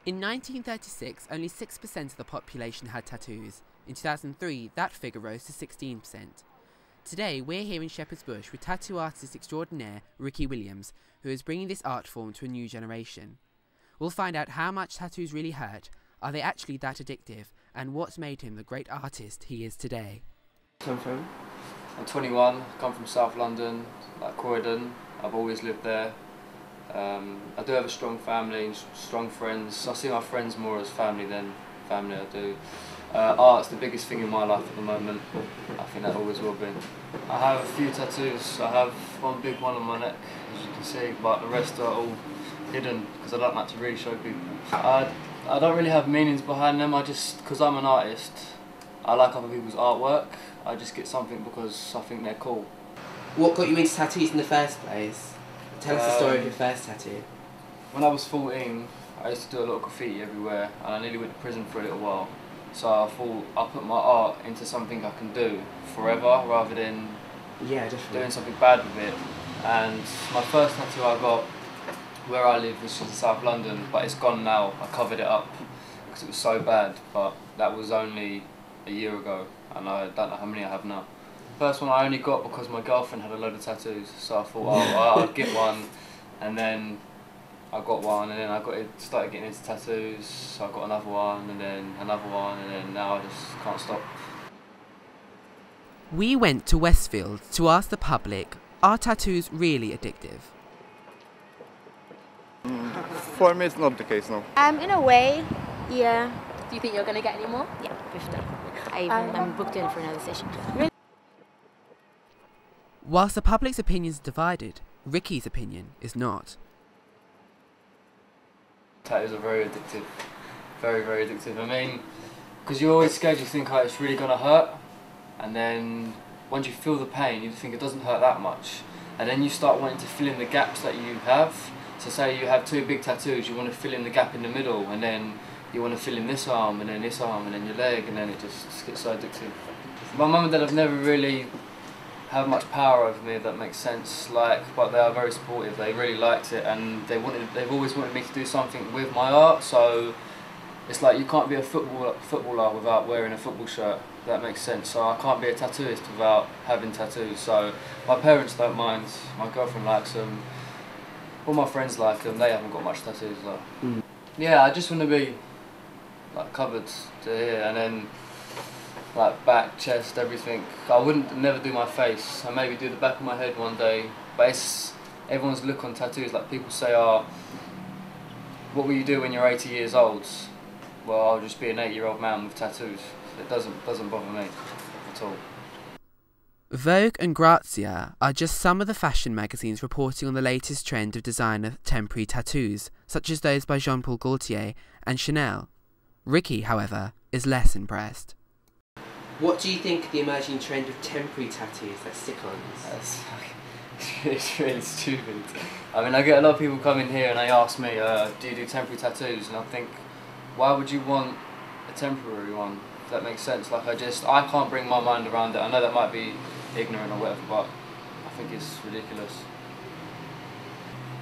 In 1936, only 6% of the population had tattoos. In 2003, that figure rose to 16%. Today, we're here in Shepherd's Bush with tattoo artist extraordinaire Ricky Williams, who is bringing this art form to a new generation. We'll find out how much tattoos really hurt, are they actually that addictive, and what's made him the great artist he is today. Come from? I'm 21, come from South London, like Croydon. I've always lived there. I do have a strong family, strong friends. I see my friends more as family than family. I do. Art's the biggest thing in my life at the moment. I think that always will be. I have a few tattoos. I have one big one on my neck, as you can see, but the rest are all hidden because I don't like to really show people. I don't really have meanings behind them. Because I'm an artist, I like other people's artwork. I just get something because I think they're cool. What got you into tattoos in the first place? Tell us the story of your first tattoo. When I was 14, I used to do a lot of graffiti everywhere, and I nearly went to prison for a little while. So I thought I'll put my art into something I can do forever, rather than doing something bad with it. And my first tattoo I got where I live, which is in South London, but it's gone now. I covered it up because it was so bad, but that was only a year ago, and I don't know how many I have now. First one I only got because my girlfriend had a load of tattoos, so I thought, oh, I'd get one, and then I got one, and then started getting into tattoos, so I got another one, and then another one, and then now I just can't stop. We went to Westfield to ask the public, are tattoos really addictive? For me, it's not the case, no. In a way, yeah. Do you think you're going to get any more? Yeah, 50. I'm booked in for another session. Whilst the public's opinion is divided, Ricky's opinion is not. Tattoos are very addictive. Very, very addictive. I mean, because you're always scared, you think, oh, it's really going to hurt. And then once you feel the pain, you think it doesn't hurt that much. And then you start wanting to fill in the gaps that you have. So say you have two big tattoos, you want to fill in the gap in the middle, and then you want to fill in this arm, and then this arm, and then your leg, and then it just gets so addictive. My mum and dad have never really had much power over me, if that makes sense. But they are very supportive. They really liked it, and they've always wanted me to do something with my art. So it's like you can't be a footballer without wearing a football shirt. If that makes sense. So I can't be a tattooist without having tattoos. So my parents don't mind. My girlfriend likes them. All my friends like them. They haven't got much tattoos though. Yeah, I just want to be like covered to here, and then like back, chest, everything. I wouldn't never do my face. I maybe do the back of my head one day. But it's everyone's look on tattoos. Like people say, "Oh, what will you do when you're 80 years old?" Well, I'll just be an 8-year-old man with tattoos. It doesn't bother me at all. Vogue and Grazia are just some of the fashion magazines reporting on the latest trend of designer temporary tattoos, such as those by Jean-Paul Gaultier and Chanel. Ricky, however, is less impressed. What do you think of the emerging trend of temporary tattoos, like stick-ons? It's really stupid. I mean, I get a lot of people come in here and they ask me, do you do temporary tattoos? And I think, why would you want a temporary one? If that makes sense. Like I can't bring my mind around it. I know that might be ignorant or whatever, but I think it's ridiculous.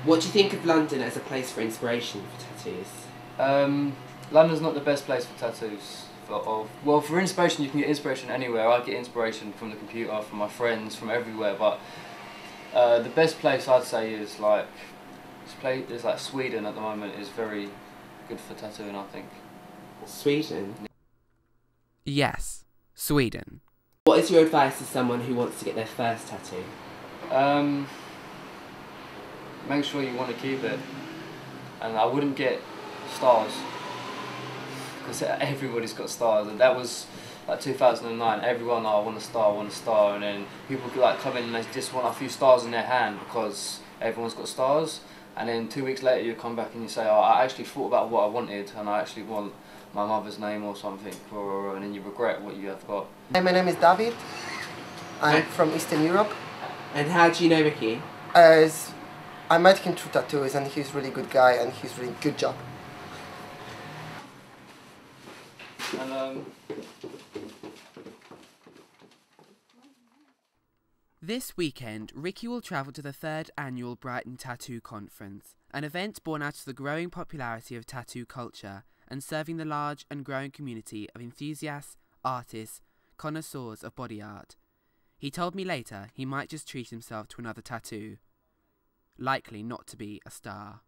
What do you think of London as a place for inspiration for tattoos? London's not the best place for tattoos. Well, for inspiration, you can get inspiration anywhere. I get inspiration from the computer, from my friends, from everywhere. But the best place I'd say is like Sweden at the moment is very good for tattooing, I think. Sweden? Yes, Sweden. What is your advice to someone who wants to get their first tattoo? Make sure you want to keep it, and I wouldn't get stars, because everybody's got stars, and that was like 2009. Everyone, oh, I want a star, and then people could like come in and they just want a few stars in their hand because everyone's got stars, and then 2 weeks later you come back and you say, oh, I actually thought about what I wanted, and I actually want my mother's name or something, and then you regret what you have got. Hi, my name is David. I'm from Eastern Europe. And how do you know Ricky? I met him through tattoos, and he's a really good guy, and he's really good job. And, This weekend, Ricky will travel to the 3rd annual Brighton Tattoo Conference, An event born out of the growing popularity of tattoo culture and serving the large and growing community of enthusiasts, artists, connoisseurs of body art. He told me later he might just treat himself to another tattoo. Likely not to be a star.